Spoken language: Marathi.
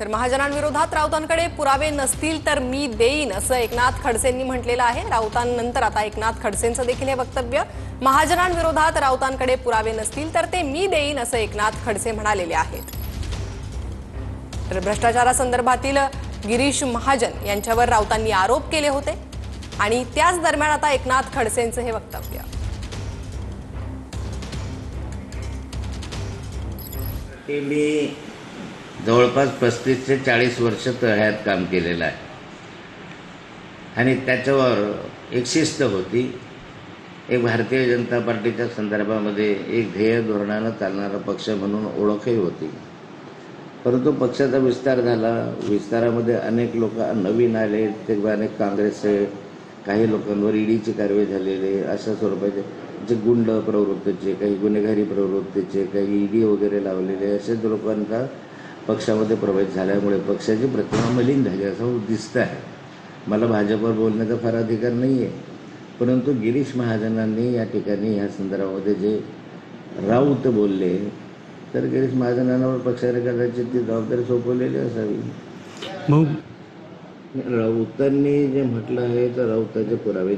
तर महाजनांविरोधात राऊतांकडे पुरावे नसतील तर मी देईन असं एकनाथ खडसेंनी म्हटलेलं आहे। राऊतांनंतर आता एकनाथ खडसेंचं देखील हे वक्तव्य। महाजनांविरोधात राऊतांकडे पुरावे नसतील तर ते मी देईन असं एकनाथ खडसे म्हणालेले आहेत। तर भ्रष्टाचारासंदर्भातील गिरीश महाजन यांच्यावर राऊतांनी आरोप केले होते आणि त्याच दरम्यान आता एकनाथ खडसेंचं हे वक्तव्य। मी जवळपास 35 ते 40 वर्ष तळ्यात काम केलेलं आहे आणि त्याच्यावर एक शिस्त होती। एक भारतीय जनता पार्टीच्या संदर्भामध्ये एक ध्येय धोरणानं चालणारा पक्ष म्हणून ओळखही होती। परंतु पक्षाचा विस्तार झाला, विस्तारामध्ये अनेक लोक नवीन आले, ते अनेक काँग्रेसचे काही लोकांवर ईडीची कारवाई झालेली, अशा स्वरूपाचे जे गुंड प्रवृत्तीचे, काही गुन्हेगारी प्रवृत्तीचे, काही ईडी वगैरे लावलेले असेच लोकांचा पक्षामध्ये प्रवेश झाल्यामुळे पक्षाची प्रतिमा मलिन झाली असं दिसतं आहे। मला भाजपवर बोलण्याचा फार अधिकार नाही आहे, परंतु गिरीश महाजनांनी या ठिकाणी ह्या संदर्भामध्ये जे राऊत बोलले, तर गिरीश महाजनांवर पक्षाने कदाचित ती जबाबदारी सोपवलेली असावी। मग राऊतांनी जे म्हटलं आहे तर राऊताचे पुरावे